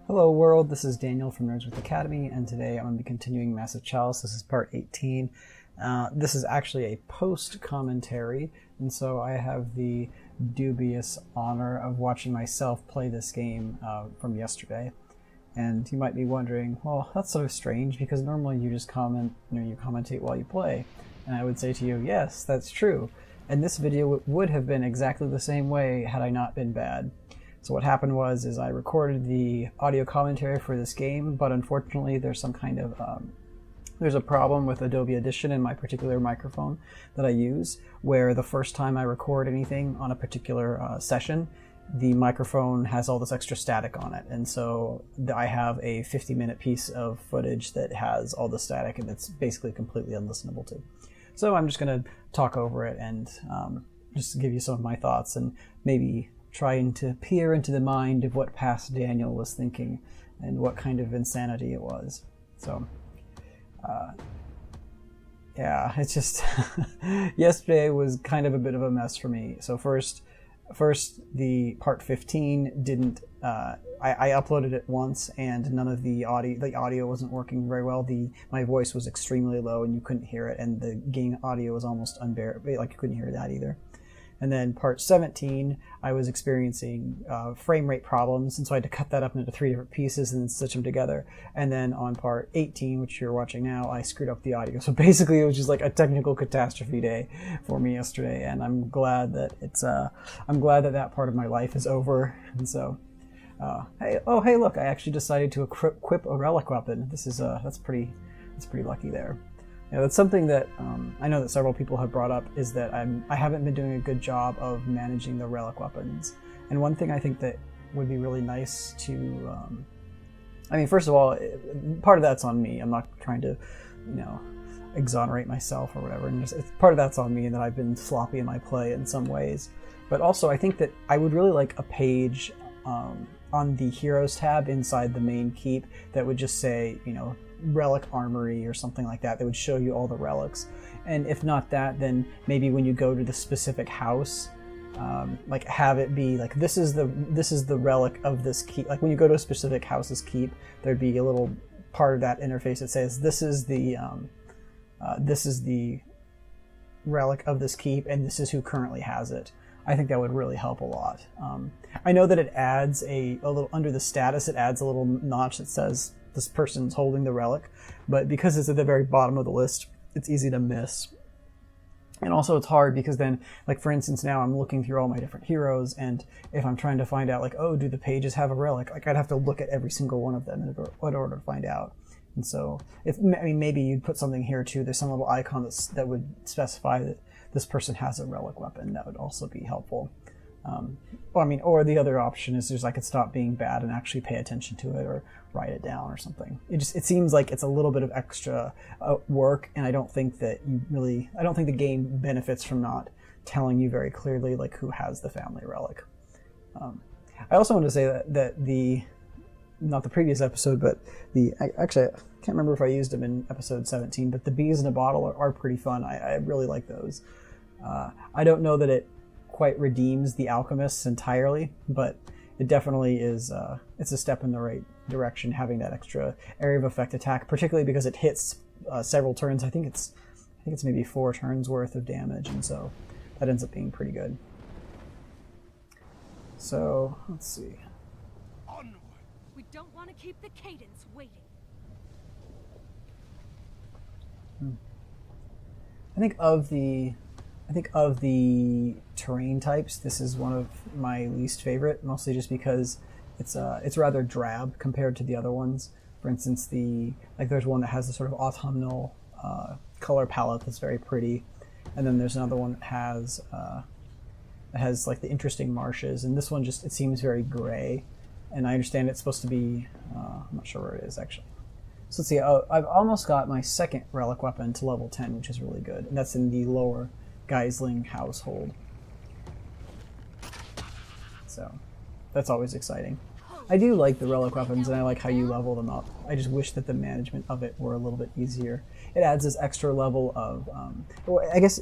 Hello world, this is Daniel from Nerds with Academy, and today I'm going to be continuing Massive Chalice. This is part 18. This is actually a post-commentary, and so I have the dubious honor of watching myself play this game from yesterday. And you might be wondering, well, that's sort of strange, because normally you just comment, you commentate while you play. And I would say to you, yes, that's true. And this video would have been exactly the same way had I not been bad. So what happened was I recorded the audio commentary for this game, but unfortunately there's some kind of there's a problem with Adobe Audition in my particular microphone that I use, where the first time I record anything on a particular session, the microphone has all this extra static on it, and so I have a 50-minute piece of footage that has all the static, and it's basically completely unlistenable to. So I'm just going to talk over it and just give you some of my thoughts and maybe trying to peer into the mind of what past Daniel was thinking and what kind of insanity it was. So, yeah, it's just yesterday was kind of a bit of a mess for me. So first the part 15 didn't. I uploaded it once, and none of the audio wasn't working very well. My voice was extremely low, and you couldn't hear it, and the game audio was almost unbearable. Like you couldn't hear that either. And then part 17, I was experiencing frame rate problems, and so I had to cut that up into 3 different pieces and then stitch them together. And then on part 18, which you're watching now, I screwed up the audio. So basically, it was just like a technical catastrophe day for me yesterday, and I'm glad that I'm glad that that part of my life is over. And so, hey, look, I actually decided to equip a relic weapon. This is that's pretty lucky there. Yeah, that's something that I know that several people have brought up, is that I haven't been doing a good job of managing the relic weapons. And one thing I think that would be really nice to, I mean, first of all, part of that's on me. I'm not trying to, exonerate myself or whatever. And part of that's on me, and that I've been sloppy in my play in some ways. But also, I think that I would really like a page on the Heroes tab inside the main keep that would just say, Relic Armory or something like that. That would show you all the relics. And if not that, then maybe when you go to the specific house, like have it be like, this is the relic of this keep. Like when you go to a specific house's keep, there'd be a little part of that interface that says this is the relic of this keep, and this is who currently has it. I think that would really help a lot. I know that it adds a little under the status. It adds a little notch that says this person's holding the relic, but because it's at the very bottom of the list, it's easy to miss. And also it's hard because then, like for instance, now I'm looking through all my different heroes, and if I'm trying to find out like, oh, do the pages have a relic? Like I'd have to look at every single one of them in order to find out. And so, maybe you'd put something here too. There's some little icon that would specify that this person has a relic weapon. That would also be helpful. Or the other option is just I could stop being bad and actually pay attention to it or write it down or something. It seems like it's a little bit of extra work, and I don't think that the game benefits from not telling you very clearly like who has the family relic. I also want to say that not the previous episode, but actually I can't remember if I used them in episode 17, but the bees in a bottle are pretty fun. I really like those. I don't know that it quite redeems the alchemists entirely, but it definitely is. It's a step in the right direction, having that extra area of effect attack, particularly because it hits several turns. I think it's maybe 4 turns worth of damage, and so that ends up being pretty good. So let's see. Onward. We don't want to keep the cadence waiting. I think of the terrain types, this is one of my least favorite, mostly just because it's rather drab compared to the other ones. For instance, there's one that has a sort of autumnal color palette that's very pretty, and then there's another one that has like the interesting marshes, and this one it seems very gray. And I understand it's supposed to be, I'm not sure where it is actually. So let's see, I've almost got my second relic weapon to level 10, which is really good, and that's in the lower Geisling household. So that's always exciting. I do like the relic weapons, and I like how you level them up. I just wish that the management of it were a little bit easier. It adds this extra level of, well, I guess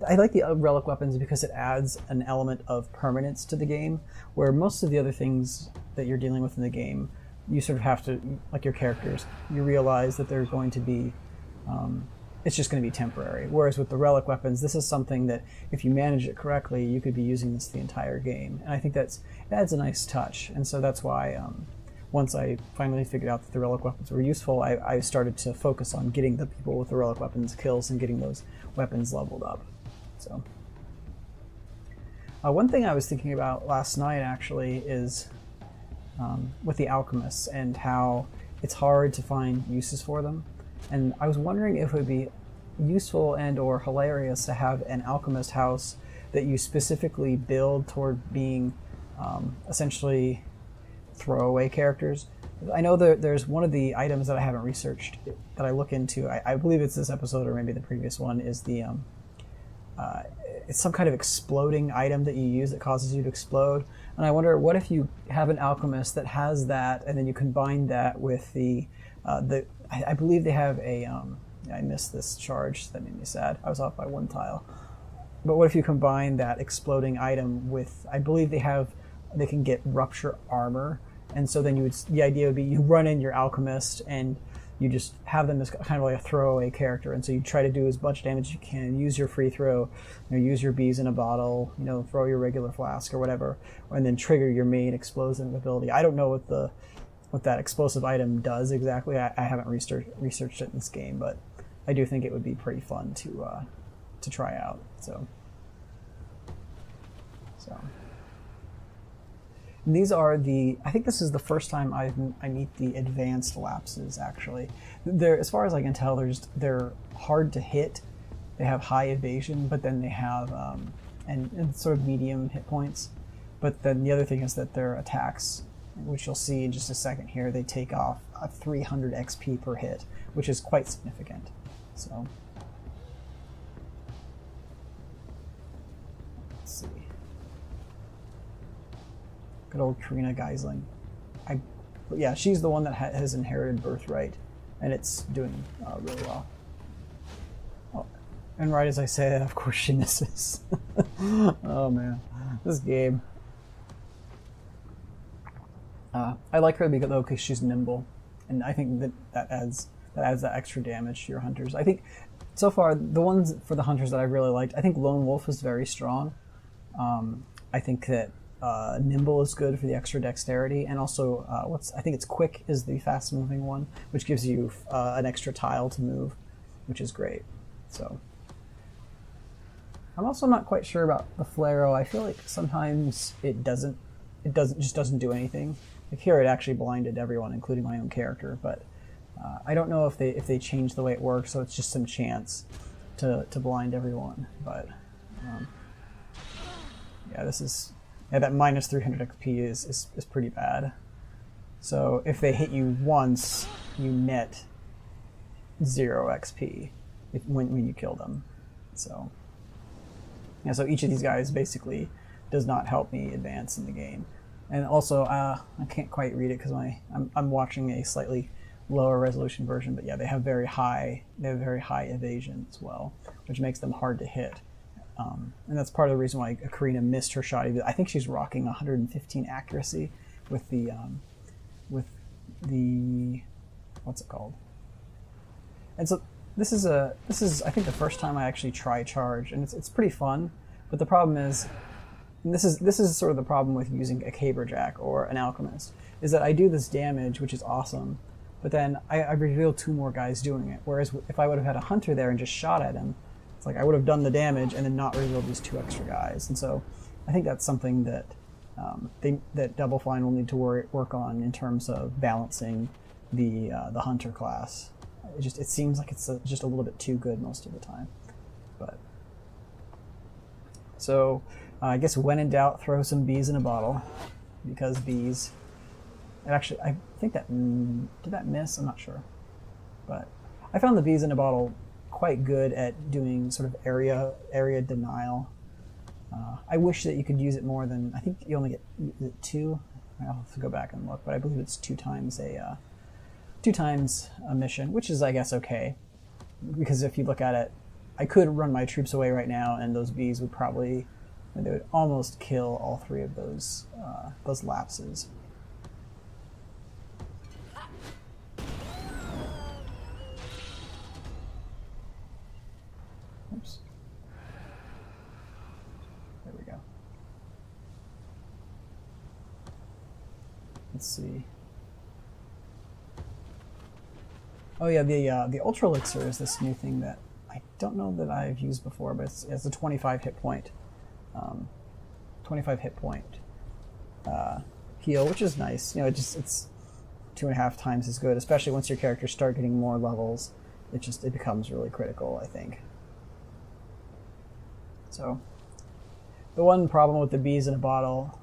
I like the relic weapons because it adds an element of permanence to the game, where most of the other things that you're dealing with in the game you sort of have to, like your characters, you realize that they're going to be, it's just going to be temporary. Whereas with the relic weapons, this is something that if you manage it correctly, you could be using this the entire game. And I think that adds a nice touch. And so that's why once I finally figured out that the relic weapons were useful, I started to focus on getting the people with the relic weapons kills and getting those weapons leveled up. So one thing I was thinking about last night actually is with the alchemists and how it's hard to find uses for them. And I was wondering if it would be useful and or hilarious to have an alchemist house that you specifically build toward being essentially throwaway characters. I know there's one of the items that I haven't researched that I look into. I believe it's this episode or maybe the previous one, is the it's some kind of exploding item that you use that causes you to explode. And I wonder, what if you have an alchemist that has that, and then you combine that with I believe they have a I missed this charge, that made me sad. I was off by one tile. But what if you combine that exploding item with, I believe they can get rupture armor, and so then the idea would be you run in your alchemist and you just have them as kind of like a throwaway character, and so you try to do as much damage as you can, use your free throw, use your bees in a bottle, throw your regular flask or whatever, and then trigger your main explosive ability. I don't know what that explosive item does exactly. I haven't researched it in this game, but I do think it would be pretty fun to try out. So. And these are I think this is the first time I meet the advanced lapses, actually. As far as I can tell, they're hard to hit. They have high evasion, but then they have and sort of medium hit points. But then the other thing is that their attacks, which you'll see in just a second here, they take off 300 XP per hit, which is quite significant. So let's see. Good old Karina Geisling. Yeah, she's the one that has inherited Birthright, and it's doing really well. Oh, and right as I say that, of course she misses. Oh man, this game. I like her because she's nimble, and I think that adds that extra damage to your hunters. I think so far the ones for the hunters that I really liked, I think Lone Wolf is very strong. I think that Nimble is good for the extra dexterity, and also I think it's Quick is the fast moving one, which gives you an extra tile to move, which is great. So I'm also not quite sure about the Flaro. I feel like sometimes it just doesn't do anything. Like here it actually blinded everyone, including my own character, but I don't know if they changed the way it works, so it's just some chance to blind everyone. But yeah, that minus 300 XP is pretty bad. So if they hit you once, you net 0 XP when you kill them. So yeah, so each of these guys basically does not help me advance in the game. And also, I can't quite read it because I'm watching a slightly lower resolution version. But yeah, they have very high evasion as well, which makes them hard to hit. And that's part of the reason why Karina missed her shot. I think she's rocking 115 accuracy with the what's it called? And so this is I think the first time I actually try charge, and it's pretty fun. But the problem is, and this is sort of the problem with using a caberjack or an alchemist, is that I do this damage, which is awesome, but then I reveal 2 more guys doing it. Whereas if I would have had a hunter there and just shot at him, it's like I would have done the damage and then not revealed these 2 extra guys. And so I think that's something that that Double Fine will need to work on in terms of balancing the hunter class. It seems like it's just a little bit too good most of the time. But so I guess when in doubt, throw some bees in a bottle, because bees. And actually, I think did that miss? I'm not sure, but I found the bees in a bottle quite good at doing sort of area denial. I wish that you could use it more than, I think you only get 2. I'll have to go back and look, but I believe it's 2 times a mission, which is, I guess, okay. Because if you look at it, I could run my troops away right now, and those bees would almost kill all 3 of those lapses. let's see. Oh yeah, the Ultra Elixir is this new thing that I don't know that I've used before, but it's a 25 hit point. 25 hit point heal, which is nice. You know, it's 2.5 times as good, especially once your characters start getting more levels. It becomes really critical, I think. So, the one problem with the bees in a bottle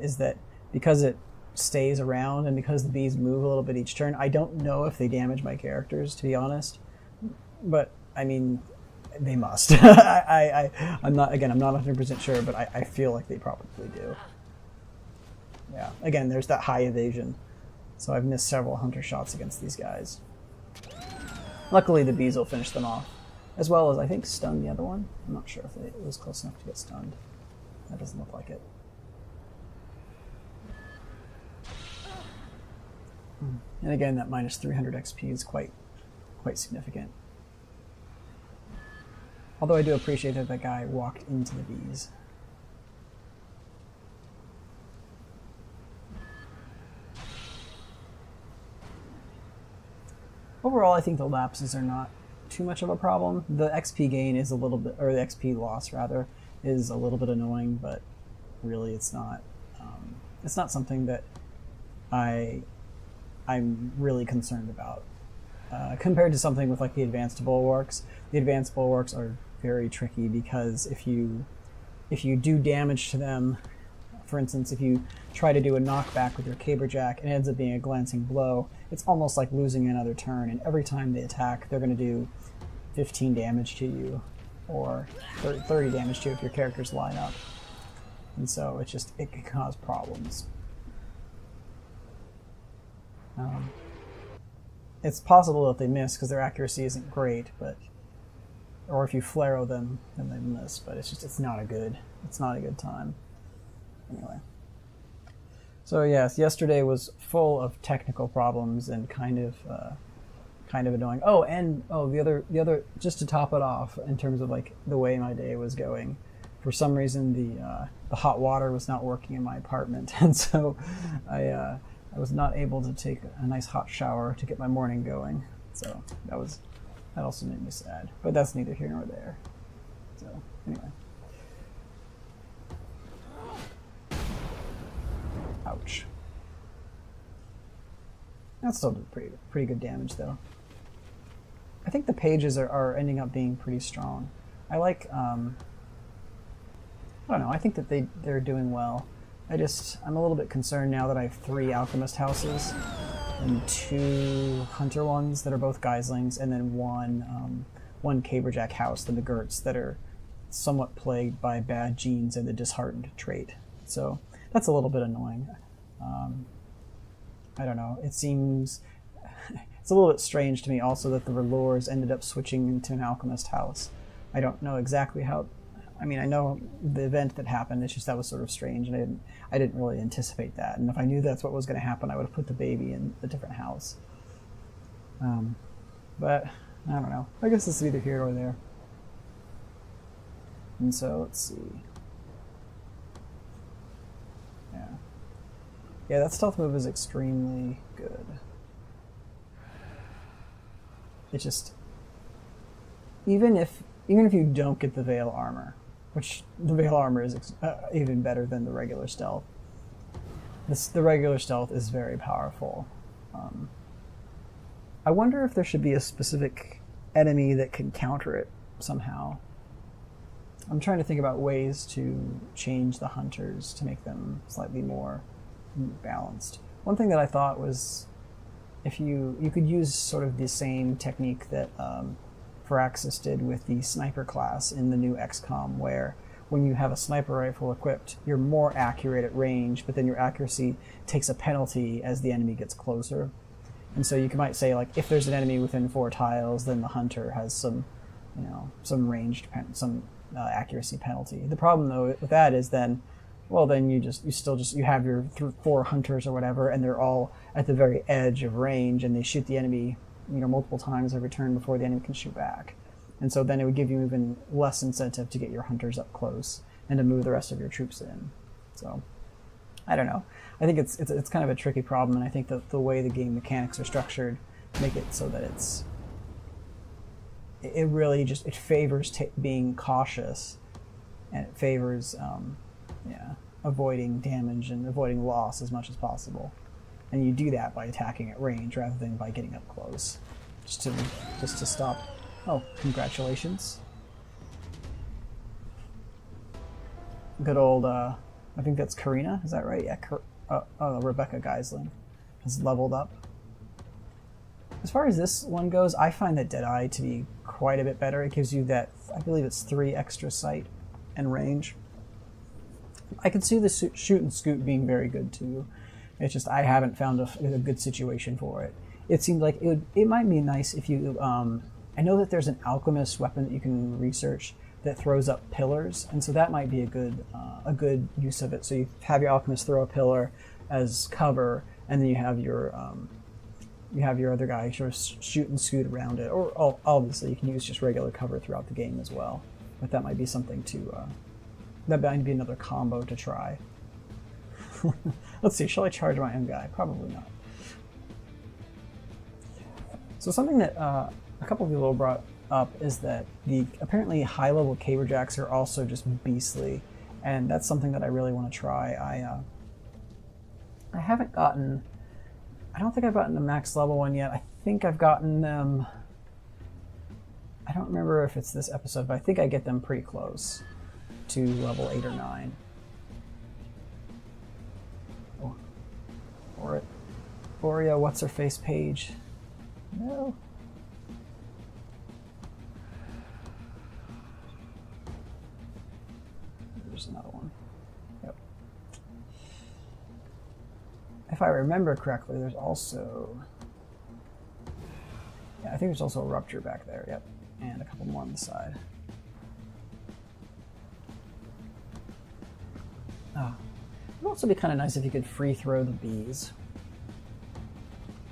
is that because it stays around and because the bees move a little bit each turn, I don't know if they damage my characters, to be honest. But I mean, they must. I'm not 100% sure, but I feel like they probably do. Yeah. Again, there's that high evasion, so I've missed several hunter shots against these guys. Luckily, the bees will finish them off, as well as I think stun the other one. I'm not sure if it was close enough to get stunned. That doesn't look like it. And again, that minus 300 XP is quite significant. Although I do appreciate that that guy walked into the bees. Overall, I think the lapses are not too much of a problem. The XP gain is a little bit, or the XP loss rather, is a little bit annoying, but really it's not something that I'm really concerned about. Compared to something with like the advanced bulwarks are very tricky because if you do damage to them, for instance, if you try to do a knockback with your caberjack and it ends up being a glancing blow, it's almost like losing another turn, and every time they attack, they're going to do 15 damage to you, or 30 damage to you if your characters line up. And so it can cause problems. It's possible that they miss because their accuracy isn't great, or if you flare them, then they miss. But it's not a good time. Anyway, so yes, yesterday was full of technical problems and kind of annoying. The other, just to top it off in terms of like the way my day was going, for some reason the hot water was not working in my apartment, and so I was not able to take a nice hot shower to get my morning going. So that also made me sad, but that's neither here nor there. So anyway. Ouch. That's still pretty good damage, though. I think the pages are ending up being pretty strong. I like, I don't know, I think that they're doing well. I'm a little bit concerned now that I have 3 alchemist houses and 2 hunter ones that are both geislings, and then one caberjack house, the McGurts, that are somewhat plagued by bad genes and the disheartened trait. So that's a little bit annoying. I don't know. It's a little bit strange to me also that the Relores ended up switching into an alchemist house. I don't know exactly how. I mean, I know the event that happened. It's just that was sort of strange, and I didn't really anticipate that. And if I knew that's what was going to happen, I would have put the baby in a different house. But I don't know. I guess it's either here or there. And so let's see. Yeah, that stealth move is extremely good. It just, even if you don't get the Veil armor, which the Veil armor is even better than the regular stealth. The regular stealth is very powerful. I wonder if there should be a specific enemy that can counter it somehow. I'm trying to think about ways to change the hunters to make them slightly more balanced. One thing that I thought was if you could use sort of the same technique that Firaxis did with the sniper class in the new XCOM, where when you have a sniper rifle equipped, you're more accurate at range, but then your accuracy takes a penalty as the enemy gets closer. And so you might say, like, if there's an enemy within 4 tiles, then the hunter has some accuracy penalty. The problem though with that is then you have your 4 hunters or whatever, and they're all at the very edge of range, and they shoot the enemy, multiple times every turn before the enemy can shoot back. And so then it would give you even less incentive to get your hunters up close and to move the rest of your troops in. So I don't know. I think it's kind of a tricky problem, and I think that the way the game mechanics are structured make it so that it really just it favors being cautious, and it favors avoiding damage and avoiding loss as much as possible. And you do that by attacking at range rather than by getting up close, just to stop. Oh, congratulations! Good old. I think that's Karina. Is that right? Yeah. Rebecca Geisling has leveled up. As far as this one goes, I find that Deadeye to be quite a bit better. It gives you that, I believe it's 3 extra sight and range. I can see the shoot and scoot being very good too. It's just I haven't found a good situation for it. It seemed like it might be nice if you. I know that there's an alchemist weapon that you can research that throws up pillars, and so that might be a good use of it. So you have your alchemist throw a pillar as cover, and then you have your other guy sort of shoot and scoot around it. Or obviously you can use just regular cover throughout the game as well. But that might be something that might be another combo to try. Let's see, shall I charge my own guy? Probably not. So something that a couple of people brought up is that the apparently high-level caberjacks are also just beastly, and that's something that I really want to try. I haven't gotten. I don't think I've gotten the max level one yet. I think I've gotten them. I don't remember if it's this episode, but I think I get them pretty close to level 8 or 9. Oh. Boria, what's her face page? No. There's another one. Yep. If I remember correctly, there's also... Yeah, I think there's also a rupture back there, yep. And a couple more on the side. Oh. It would also be kind of nice if you could free throw the bees.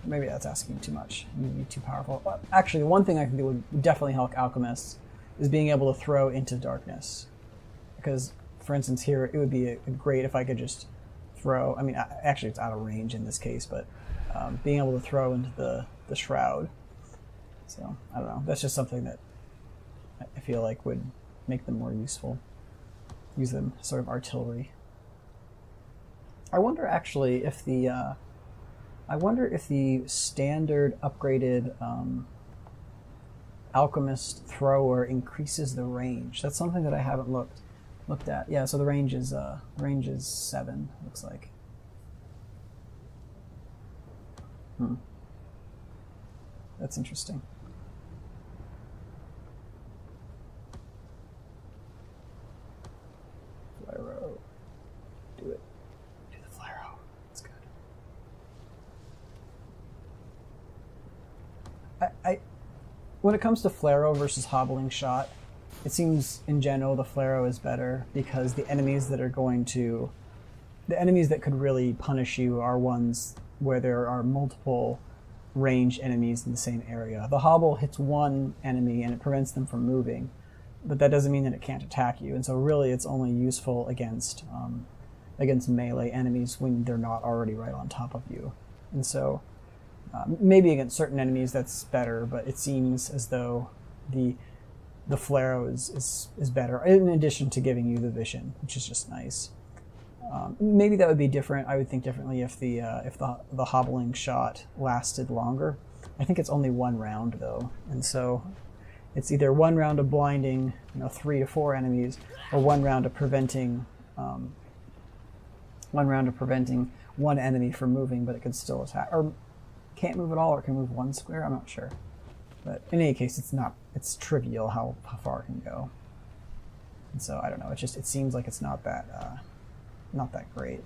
Maybe that's asking too much. Maybe too powerful. But actually, one thing I think that would definitely help alchemists is being able to throw into darkness. Because, for instance, here, it would be great if I could just throw... I mean, actually, it's out of range in this case, but being able to throw into the shroud. So, I don't know. That's just something that I feel like would make them more useful. Use them sort of artillery. I wonder actually if the standard upgraded alchemist thrower increases the range. That's something that I haven't looked at. Yeah, so the range is 7. Looks like. That's interesting. Flarrow. Do it. Do the Flarrow. That's good. When it comes to Flarrow versus Hobbling Shot, it seems in general the Flarrow is better because the enemies that could really punish you are ones where there are multiple ranged enemies in the same area. The Hobble hits one enemy and it prevents them from moving, but that doesn't mean that it can't attack you. And so really it's only useful against melee enemies when they're not already right on top of you. And so maybe against certain enemies that's better, but it seems as though the Flarrow is better, in addition to giving you the vision, which is just nice. Maybe that would be different. I would think differently if the Hobbling Shot lasted longer. I think it's only 1 round though, and so it's either 1 round of blinding, 3 to 4 enemies, or 1 round of preventing 1 enemy from moving, but it could still attack, or can't move at all, or can move 1 square. I'm not sure, but in any case, it's trivial how far it can go. And so I don't know. It seems like it's not that great.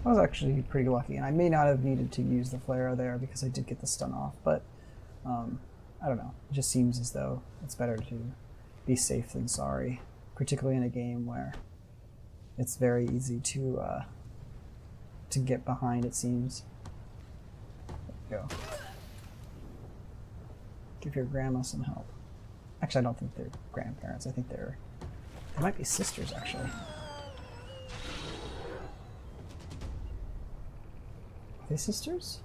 I was actually pretty lucky, and I may not have needed to use the Flarrow there because I did get the stun off, but I don't know. It just seems as though it's better to be safe than sorry, particularly in a game where it's very easy to to get behind, it seems. There you go. Give your grandma some help. Actually, I don't think they're grandparents. I think they might be sisters, actually. Are they sisters?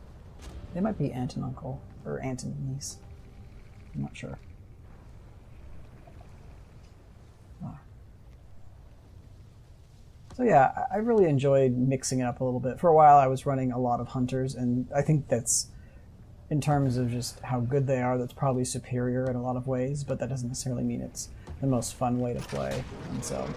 They might be aunt and uncle, or aunt and niece. I'm not sure. Oh. So yeah, I really enjoyed mixing it up a little bit. For a while I was running a lot of hunters, and I think that's, in terms of just how good they are, that's probably superior in a lot of ways, but that doesn't necessarily mean it's the most fun way to play. And so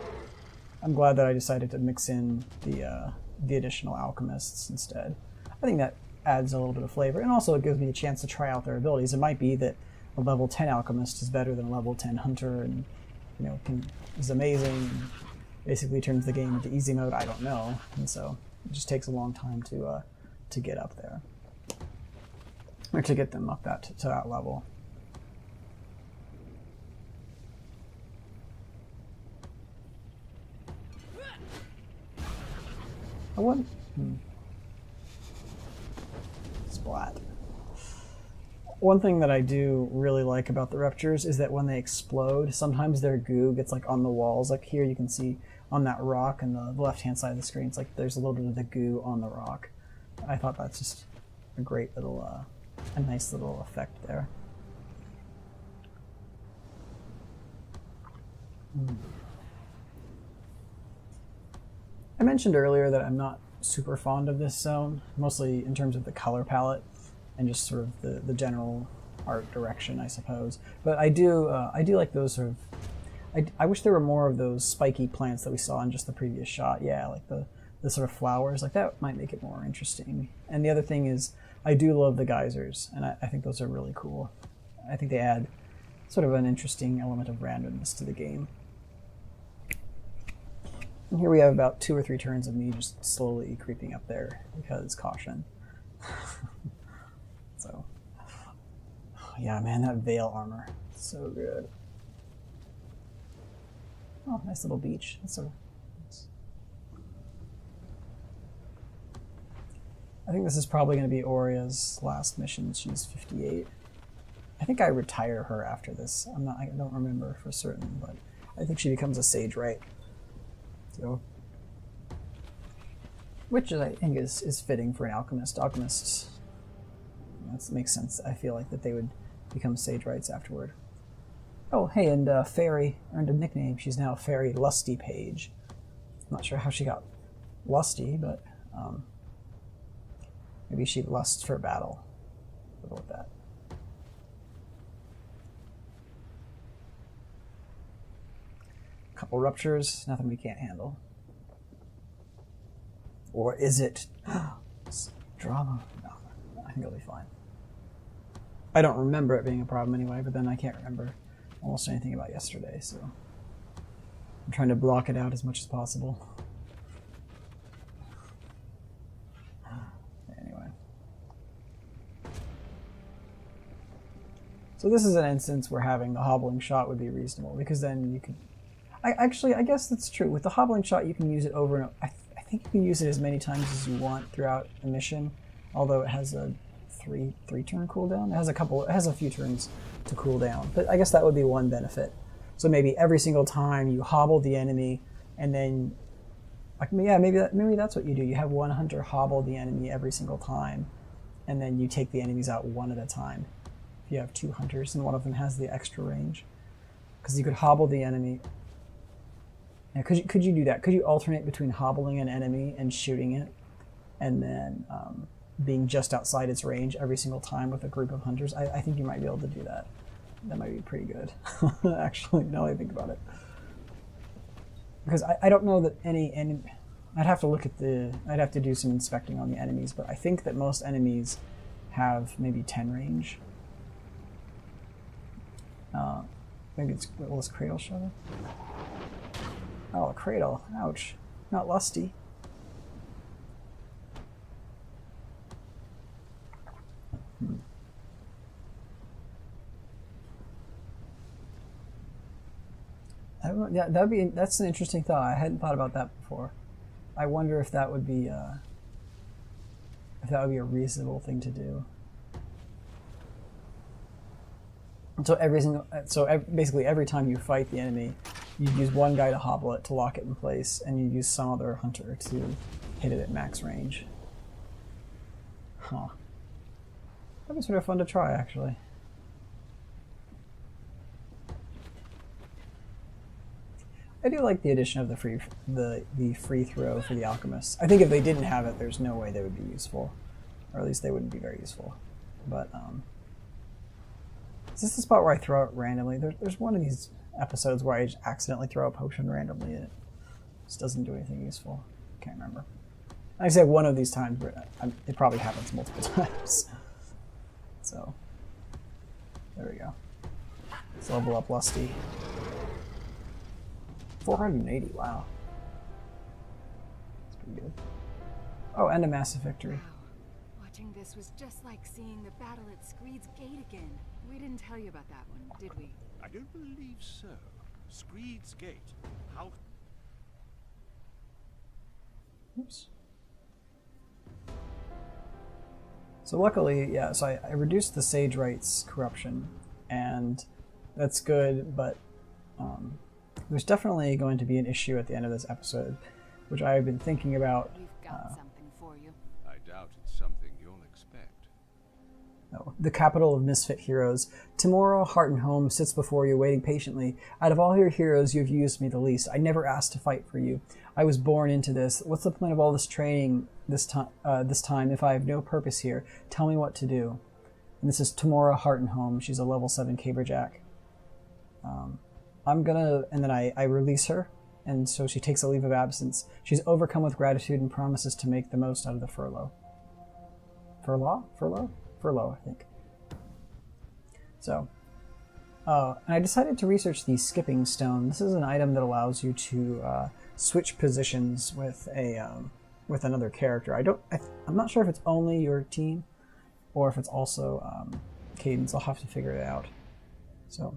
I'm glad that I decided to mix in the additional alchemists instead. I think that adds a little bit of flavor, and also it gives me a chance to try out their abilities. It might be that a level 10 alchemist is better than a level 10 hunter, and is amazing, and basically turns the game into easy mode. I don't know, and so it just takes a long time to get up there, or to get them up to that level. I wouldn't. Splat. One thing that I do really like about the ruptures is that when they explode, sometimes their goo gets like on the walls. Like here you can see on that rock in the left-hand side of the screen, it's like there's a little bit of the goo on the rock. I thought that's just a great little, a nice little effect there. I mentioned earlier that I'm not super fond of this zone, mostly in terms of the color palette and just sort of the general art direction, I suppose. But I do like those sort of. I wish there were more of those spiky plants that we saw in just the previous shot. Yeah, like the sort of flowers, like that might make it more interesting. And the other thing is, I do love the geysers, and I think those are really cool. I think they add sort of an interesting element of randomness to the game. And here we have about 2 or 3 turns of me just slowly creeping up there because caution. So, yeah, man, that veil armor, so good. Oh, nice little beach. That's so nice. I think this is probably going to be Oria's last mission. She's 58. I think I retire her after this. I don't remember for certain, but I think she becomes a sage, right? So, which I think is fitting for an alchemist. Alchemists, that makes sense. I feel like that they would become sage rights afterward. Oh, hey, and Fairy earned a nickname. She's now Fairy Lusty Page. I'm not sure how she got lusty, but maybe she lusts for battle. We'll go with that. Couple ruptures, nothing we can't handle. Or is it drama? No, I think it'll be fine. I don't remember it being a problem anyway, but then I can't remember almost anything about yesterday, so I'm trying to block it out as much as possible. Anyway. So this is an instance where having the hobbling shot would be reasonable, because then you could... I guess that's true. With the hobbling shot, you can use it over and over. I think you can use it as many times as you want throughout a mission, although it has a three turn cooldown. It has a few turns to cool down, but I guess that would be one benefit. So maybe every single time you hobble the enemy, and then, like, yeah, maybe that's what you do. You have one hunter hobble the enemy every single time, and then you take the enemies out one at a time. If you have 2 hunters and one of them has the extra range, because you could hobble the enemy. Now, could you do that? Could you alternate between hobbling an enemy and shooting it, and then being just outside its range every single time with a group of hunters? I think you might be able to do that. That might be pretty good, actually, now that I think about it. Because I don't know that any I'd have to look at I'd have to do some inspecting on the enemies, but I think that most enemies have maybe 10 range. Maybe it's, will this cradle show up? Oh, a cradle. Ouch. Not lusty. Yeah, that's an interesting thought. I hadn't thought about that before. I wonder if that would be if that would be a reasonable thing to do. So basically every time you fight the enemy, you use one guy to hobble it to lock it in place, and you use some other hunter to hit it at max range. Huh. That'd be sort of fun to try, actually. I do like the addition of the free throw for the alchemists. I think if they didn't have it, there's no way they would be useful, or at least they wouldn't be very useful. But is this the spot where I throw it randomly? There's one of these episodes where I just accidentally throw a potion randomly and it just doesn't do anything useful. Can't remember. I say one of these times, but it probably happens multiple times. So there we go. Let's level up Lusty. 480, wow. That's pretty good. Oh, and a massive victory. Wow. Watching this was just like seeing the battle at Squee's Gate again. We didn't tell you about that one, did we? I don't believe so. Squee's Gate. How? Oops. So luckily, yeah, so I reduced the Sage Right's corruption, and that's good, but there's definitely going to be an issue at the end of this episode, which I've been thinking about. We've got something for you. I doubt it's something you'll expect. No, the capital of misfit heroes. Tomorrow, heart and home, sits before you, waiting patiently. Out of all your heroes, you've used me the least. I never asked to fight for you. I was born into this. What's the point of all this training this time if I have no purpose here? Tell me what to do. And this is Tamora Heart and Home. She's a level 7 Caberjack. I'm gonna, and then I release her, and so she takes a leave of absence. She's overcome with gratitude and promises to make the most out of the furlough. Furlough, I think. So, and I decided to research the skipping stone. This is an item that allows you to switch positions with with another character. I'm not sure if it's only your team, or if it's also Cadence. I'll have to figure it out. So,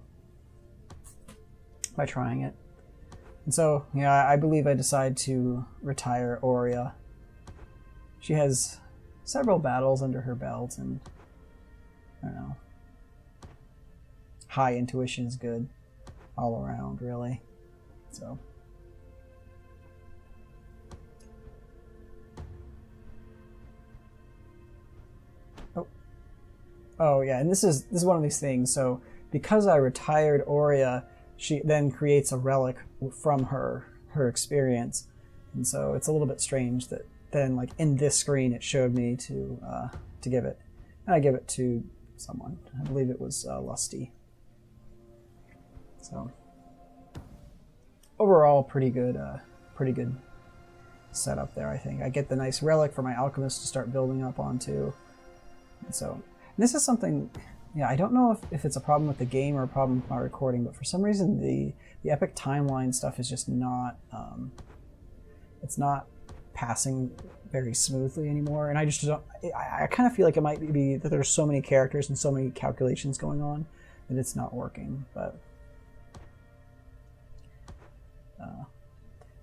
by trying it. And so, yeah, I believe I decide to retire Aurea. She has several battles under her belt, and I don't know. High intuition is good all around, really. So. Oh yeah, and this is one of these things. So because I retired Aurea, she then creates a relic from her experience, and so it's a little bit strange that then, like, in this screen, it showed me to give it, and I give it to someone. I believe it was Lusty. So overall, pretty good setup there. I think I get the nice relic for my alchemist to start building up onto, and so. This is something, yeah, I don't know if it's a problem with the game or a problem with my recording, but for some reason the epic timeline stuff is just not, it's not passing very smoothly anymore, and I just don't, I kind of feel like it might be that there's so many characters and so many calculations going on that it's not working, but.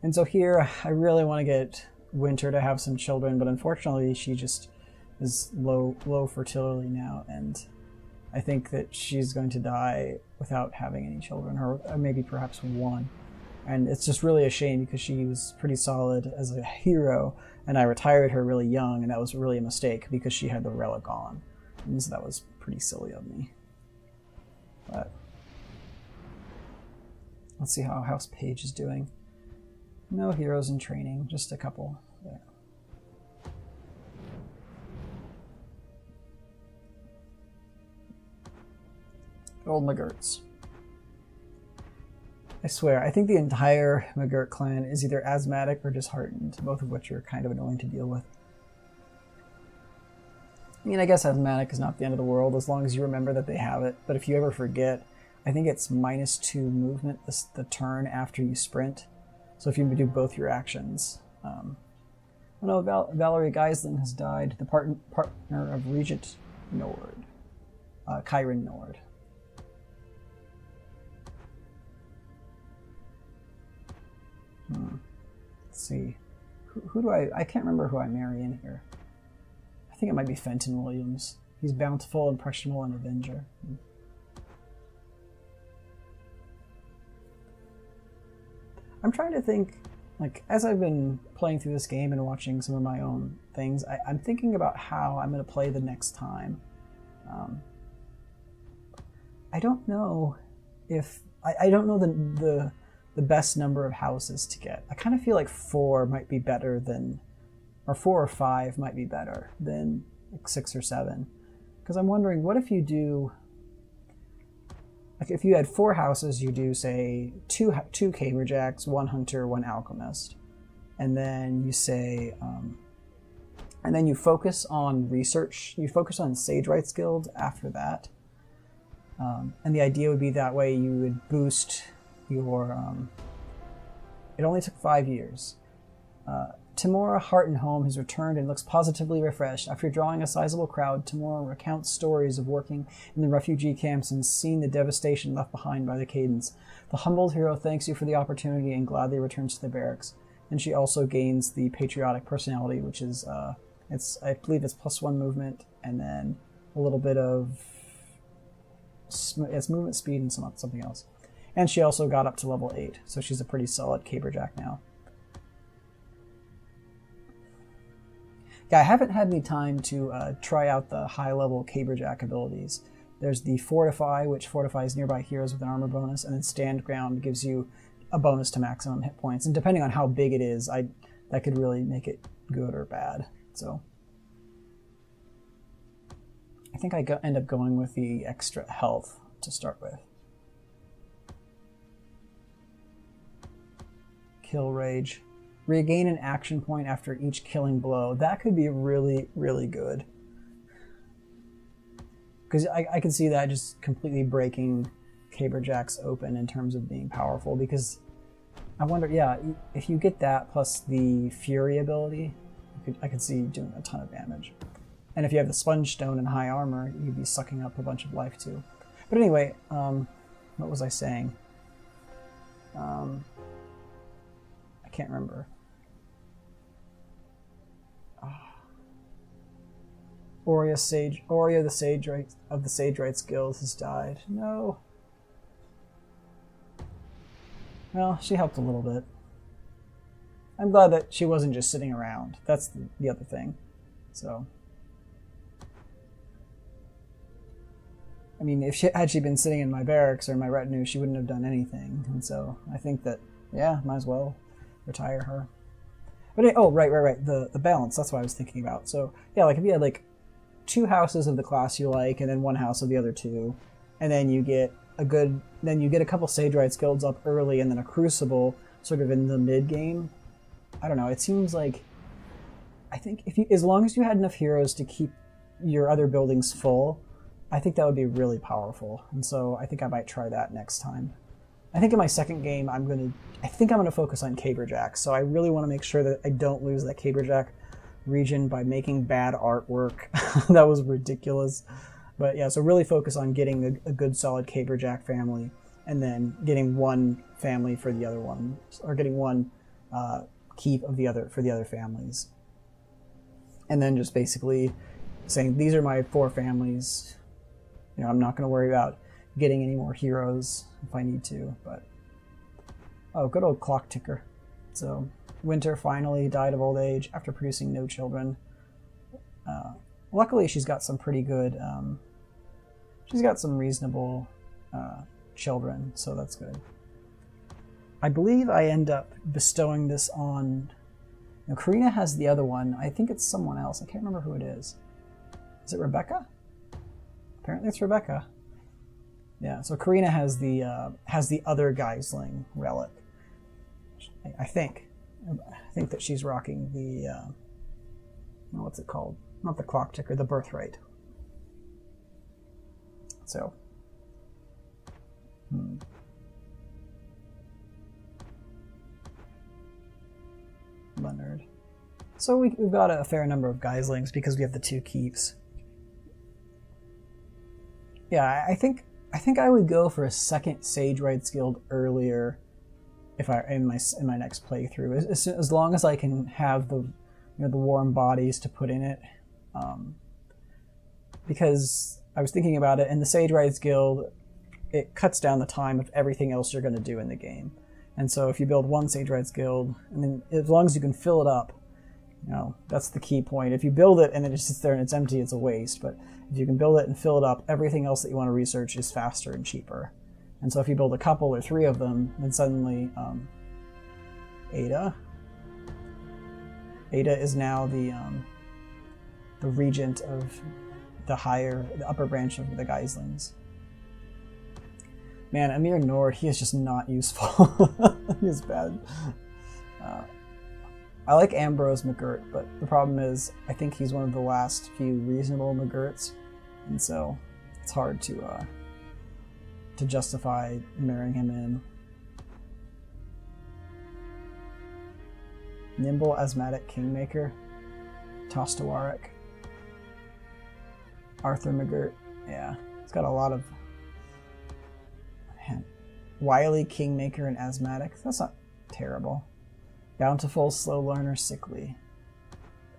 And so here, I really want to get Winter to have some children, but unfortunately she just is low fertility now, and I think that she's going to die without having any children, or maybe perhaps one. And it's just really a shame because she was pretty solid as a hero, and I retired her really young, and that was really a mistake because she had the relic on. And so that was pretty silly of me. But let's see how House Page is doing. No heroes in training, just a couple there. Old McGurts. I swear, I think the entire McGirt clan is either asthmatic or disheartened, both of which are kind of annoying to deal with. I mean, I guess asthmatic is not the end of the world as long as you remember that they have it, but if you ever forget, I think it's -2 movement the turn after you sprint. So if you do both your actions. Oh no, Valerie Geisling has died, the partner of Regent Nord, Kyron Nord. Let's see. Who do I can't remember who I marry in here. I think it might be Fenton Williams. He's bountiful, impressionable, and avenger. I'm trying to think, like, as I've been playing through this game and watching some of my own things, I'm thinking about how I'm going to play the next time. I don't know if... I don't know the best number of houses to get. I kind of feel like 4 might be better than... Or 4 or 5 might be better than like 6 or 7. Because I'm wondering, what if you do... Like if you had 4 houses, you do, say, two Caberjacks, 1 Hunter, 1 Alchemist. And then you say... and then you focus on research. You focus on Sage Rights Guild after that. And the idea would be that way you would boost your... it only took 5 years. Tamora, heart and home, has returned and looks positively refreshed. After drawing a sizable crowd, Tamora recounts stories of working in the refugee camps and seeing the devastation left behind by the Cadence. The humbled hero thanks you for the opportunity and gladly returns to the barracks. And she also gains the patriotic personality, which is, I believe it's +1 movement, and then a little bit of... It's movement speed and something else. And she also got up to level 8, so she's a pretty solid Caberjack now. Yeah, I haven't had any time to try out the high-level Caberjack abilities. There's the Fortify, which fortifies nearby heroes with an armor bonus, and then Stand Ground gives you a bonus to maximum hit points. And depending on how big it is, that could really make it good or bad. So I think I end up going with the extra health to start with. Kill Rage. Regain an action point after each killing blow. That could be really, really good. Because I could see that just completely breaking Caberjacks open in terms of being powerful. Because I wonder, yeah, if you get that plus the Fury ability, I could see doing a ton of damage. And if you have the Sponge Stone and high armor, you'd be sucking up a bunch of life too. But anyway, what was I saying? I can't remember. Aurea the Sage of the Sage Rights Guild has died. No. Well, she helped a little bit. I'm glad that she wasn't just sitting around. That's the other thing. So, I mean, had she been sitting in my barracks or my retinue, she wouldn't have done anything. And so I think that, yeah, might as well retire her. But oh, right. The balance. That's what I was thinking about. So yeah, like if you had like 2 houses of the class you like, and then 1 house of the other 2, and then you get a couple Sage Rights Guilds up early, and then a Crucible sort of in the mid game. I don't know. It seems like, I think as long as you had enough heroes to keep your other buildings full, I think that would be really powerful. And so I think I might try that next time. I think in my second game, I'm gonna focus on Caberjack. So I really want to make sure that I don't lose that Caberjack region by making bad artwork. That was ridiculous. But yeah, so really focus on getting a good solid Caberjack family, and then getting 1 family for the other one, or getting 1 keep of the other for the other families. And then just basically saying, these are my 4 families. You know, I'm not going to worry about getting any more heroes if I need to, but... Oh, good old clock ticker. So, Winter finally died of old age after producing no children. Luckily, she's got some pretty good... she's got some reasonable children, so that's good. I believe I end up bestowing this on... Now, Karina has the other one. I think it's someone else. I can't remember who it is. Is it Rebecca? Apparently it's Rebecca. Yeah, so Karina has the other Geisling relic. I think that she's rocking the what's it called? Not the clock ticker, the birthright. So, Leonard. So we've got a fair number of Geislings because we have the 2 keeps. Yeah, I think I would go for a second Sage Rights Guild earlier, if in my next playthrough, as long as I can have the warm bodies to put in it. because I was thinking about it, and the Sage Rights Guild, it cuts down the time of everything else you're going to do in the game. And so if you build one Sage Rights Guild, and then as long as you can fill it up, that's the key point. If you build it and it just sits there and it's empty, it's a waste. But if you can build it and fill it up, everything else that you want to research is faster and cheaper. And so if you build a couple or 3 of them, then suddenly Ada is now the regent of the upper branch of the Geislings. Man, Amir Nord, he is just not useful. He is bad. I like Ambrose McGirt, but the problem is I think he's one of the last few reasonable McGirts, and so it's hard to justify marrying him in. Nimble Asthmatic Kingmaker, Tostawarek, Arthur McGirt. Yeah, it's got a lot of... Man. Wily Kingmaker and Asthmatic. That's not terrible. Bountiful, Slow Learner, Sickly.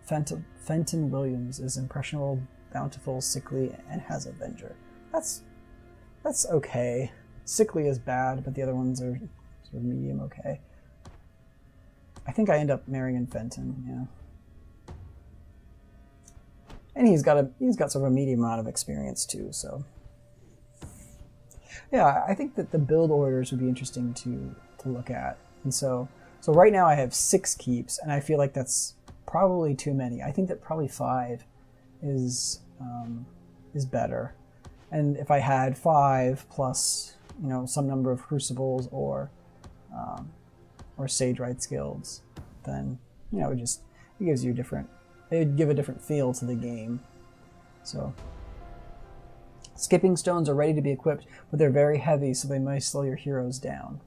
Fenton Williams is impressionable, bountiful, sickly, and has Avenger. That's okay. Sickly is bad, but the other ones are sort of medium okay. I think I end up marrying Fenton, yeah. And he's got sort of a medium amount of experience too, so yeah, I think that the build orders would be interesting to look at. And so right now I have 6 keeps, and I feel like that's probably too many. I think that probably 5 is better. And if I had 5 plus, some number of crucibles or Sage Rights Guilds, then it gives you it would give a different feel to the game. So skipping stones are ready to be equipped, but they're very heavy, so they may slow your heroes down.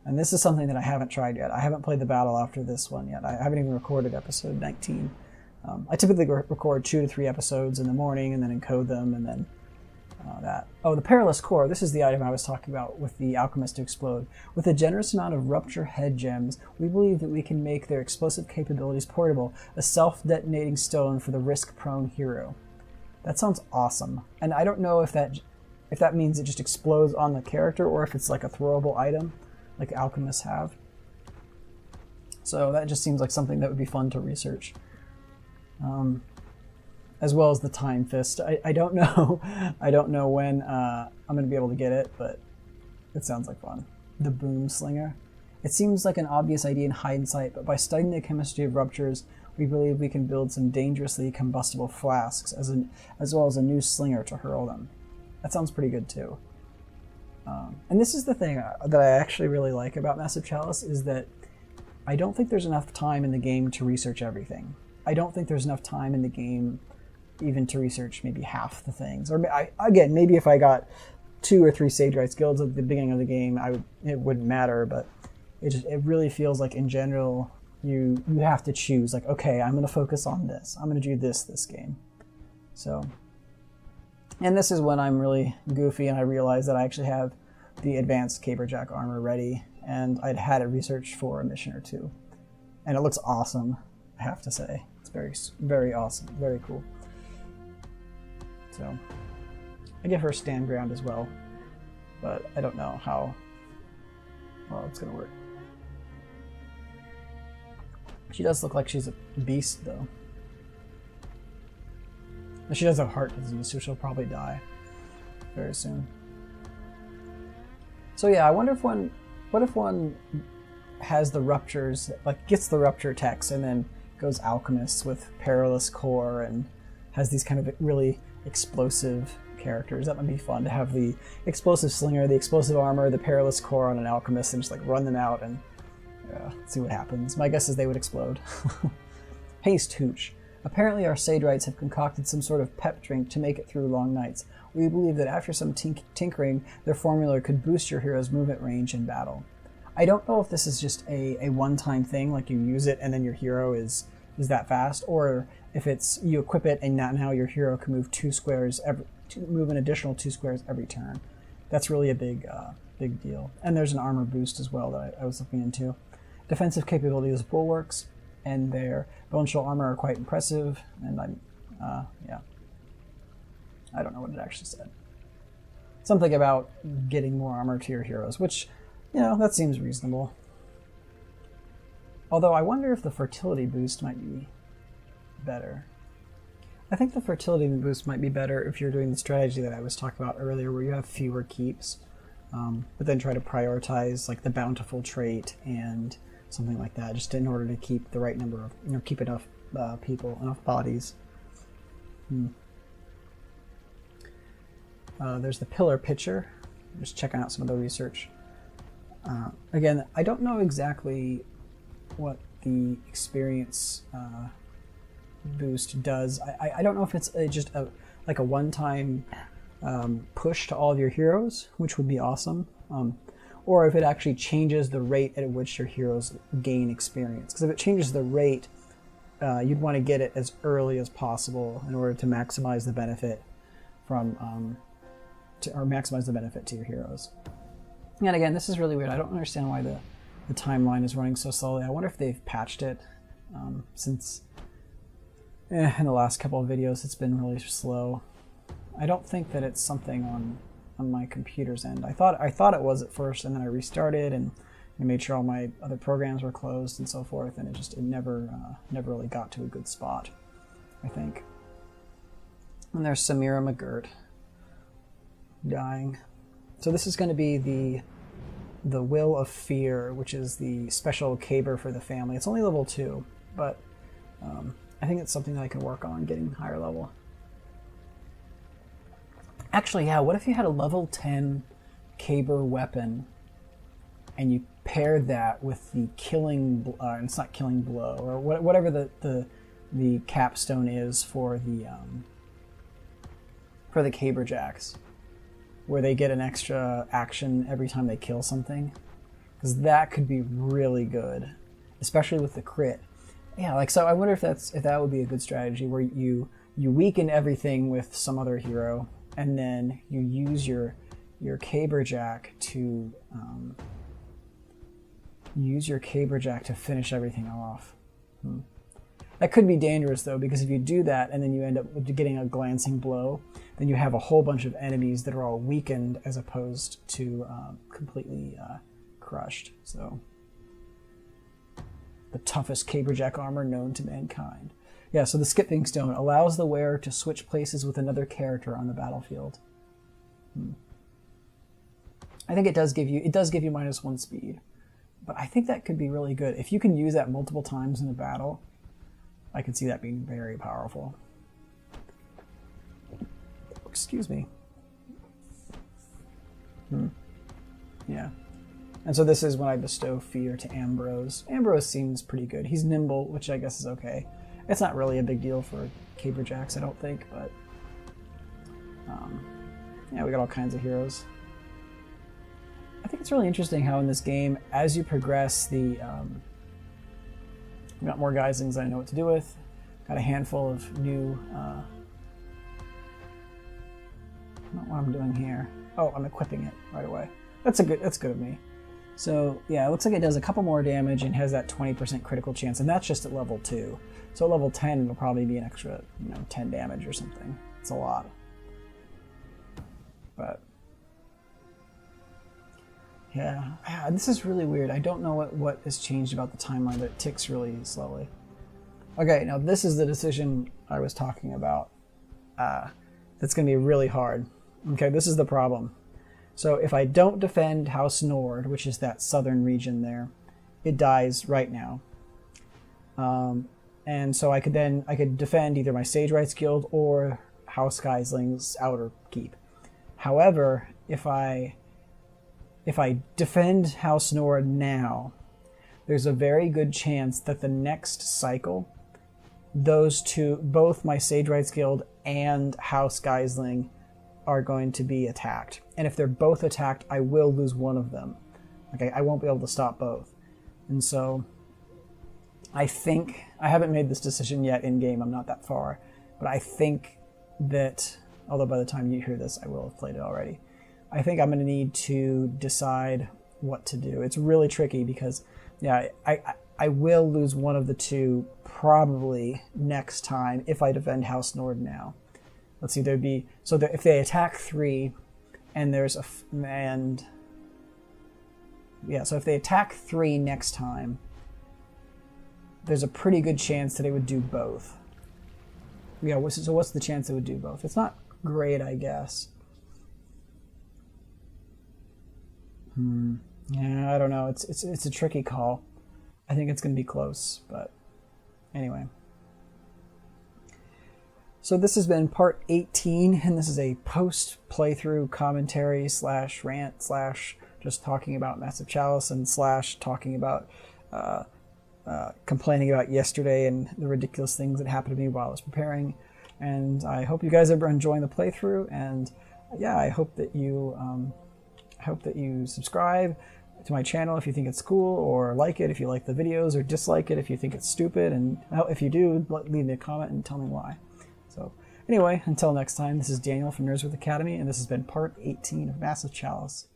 And this is something that I haven't tried yet. I haven't played the battle after this one yet. I haven't even recorded episode 19. I typically record 2 to 3 episodes in the morning and then encode them, and then that. Oh, the Perilous Core. This is the item I was talking about with the Alchemist to explode. With a generous amount of Rupture Head Gems, we believe that we can make their explosive capabilities portable, a self-detonating stone for the risk-prone hero. That sounds awesome. And I don't know if that means it just explodes on the character or if it's like a throwable item like alchemists have. So that just seems like something that would be fun to research. As well as the Time Fist. I don't know. I don't know when I'm going to be able to get it, but it sounds like fun. The Boom Slinger. It seems like an obvious idea in hindsight, but by studying the chemistry of ruptures, we believe we can build some dangerously combustible flasks as well as a new slinger to hurl them. That sounds pretty good too. And this is the thing that I actually really like about Massive Chalice, is that I don't think there's enough time in the game to research everything. I don't think there's enough time in the game even to research maybe half the things. Or again, maybe if I got 2 or 3 Sage Rights Guilds at the beginning of the game, it wouldn't matter, but it really feels like in general you have to choose, like, okay, I'm going to focus on this. I'm going to do this game. So, and this is when I'm really goofy and I realize that I actually have the advanced Caberjack armor ready, and I'd had it researched for a mission or 2. And it looks awesome, I have to say. It's very, very awesome, very cool. So, I give her stand ground as well, but I don't know how well it's going to work. She does look like she's a beast, though. She does have heart disease, so she'll probably die very soon. So yeah, I wonder if what if one has the ruptures, like gets the rupture text and then goes alchemists with Perilous Core and has these kind of really explosive characters. That might be fun to have the explosive slinger, the explosive armor, the Perilous Core on an alchemist, and just like run them out and see what happens. My guess is they would explode. Haste Hooch. Apparently our Sage Rights have concocted some sort of pep drink to make it through long nights. We believe that after some tinkering, their formula could boost your hero's movement range in battle. I don't know if this is just a one-time thing, like you use it and then your hero is that fast, or if it's you equip it and now your hero can move 2 squares move an additional 2 squares every turn. That's really a big deal. And there's an armor boost as well that I was looking into. Defensive capabilities, bulwarks. and their bone shell armor are quite impressive, and yeah. I don't know what it actually said. Something about getting more armor to your heroes, which, you know, that seems reasonable. Although I wonder if the fertility boost might be better. I think the fertility boost might be better if you're doing the strategy that I was talking about earlier, where you have fewer keeps, but then try to prioritize like the bountiful trait and something like that, just in order to keep the right number of, you know, keep enough people, enough bodies. There's the pillar pitcher. Just checking out some of the research. Again, I don't know exactly what the experience boost does. I don't know if it's just like a one-time push to all of your heroes, which would be awesome, or if it actually changes the rate at which your heroes gain experience. Because if it changes the rate, you'd want to get it as early as possible in order to maximize the benefit from maximize the benefit to your heroes. And again, this is really weird. I don't understand why the timeline is running so slowly. I wonder if they've patched it since in the last couple of videos it's been really slow. I don't think that it's something on my computer's end. I thought it was at first, and then I restarted and made sure all my other programs were closed and so forth, and it never really got to a good spot, I think. And there's Samira McGirt dying. So this is going to be the Will of Fear, which is the special caber for the family. It's only level 2, but I think it's something that I can work on getting higher level. Actually, yeah, what if you had a level 10 caber weapon and you paired that with the killing, it's not killing blow, or whatever the capstone is for the caber jacks, where they get an extra action every time they kill something, because that could be really good, especially with the crit. Yeah, like, so I wonder if that would be a good strategy, where you weaken everything with some other hero, and then you use your caber jack to finish everything off. That could be dangerous, though, because if you do that and then you end up getting a glancing blow, then you have a whole bunch of enemies that are all weakened as opposed to completely crushed. So, the toughest caberjack armor known to mankind. Yeah, so the skipping stone allows the wearer to switch places with another character on the battlefield. I think it does give you -1 speed, but I think that could be really good if you can use that multiple times in a battle. I could see that being very powerful. Excuse me. Yeah. And so this is when I bestow fear to Ambrose. Ambrose seems pretty good. He's nimble, which I guess is okay. It's not really a big deal for caberjacks, I don't think, but yeah, we got all kinds of heroes. I think it's really interesting how in this game, as you progress, we got more Geislings than I know what to do with. Got a handful of new... not what I'm doing here. Oh, I'm equipping it right away. That's good of me. So yeah, it looks like it does a couple more damage and has that 20% critical chance, and that's just at level 2. So at level 10, it'll probably be an extra, 10 damage or something. It's a lot. But yeah, this is really weird. I don't know what has changed about the timeline, but it ticks really slowly. Okay, now this is the decision I was talking about. That's going to be really hard. Okay, this is the problem. So if I don't defend House Nord, which is that southern region there, it dies right now. And so I could defend either my Sage Rights Guild or House Geisling's outer keep. However, if I defend House Nord now, there's a very good chance that the next cycle, those two, both my Sage Rights Guild and House Geisling, are going to be attacked. And if they're both attacked, I will lose one of them. Okay, I won't be able to stop both. And so I think, I haven't made this decision yet in game, I'm not that far, but I think that, although by the time you hear this, I will have played it already, I think I'm going to need to decide what to do. It's really tricky because, yeah, I will lose one of the two probably next time if I defend House Nord now. Let's see, there'd be, so that if they attack 3 and there's a, and yeah, so if they attack 3 next time, there's a pretty good chance that they would do both. Yeah, so what's the chance they would do both? It's not great, I guess. Yeah, I don't know. It's a tricky call. I think it's going to be close, but anyway. So this has been part 18, and this is a post-playthrough commentary / rant / just talking about Massive Chalice and / talking about complaining about yesterday and the ridiculous things that happened to me while I was preparing. And I hope you guys are enjoying the playthrough, and yeah, I hope that you subscribe to my channel if you think it's cool, or like it if you like the videos, or dislike it if you think it's stupid, and if you do, leave me a comment and tell me why. So anyway, until next time, this is Daniel from Nerdsworth Academy, and this has been part 18 of Massive Chalice.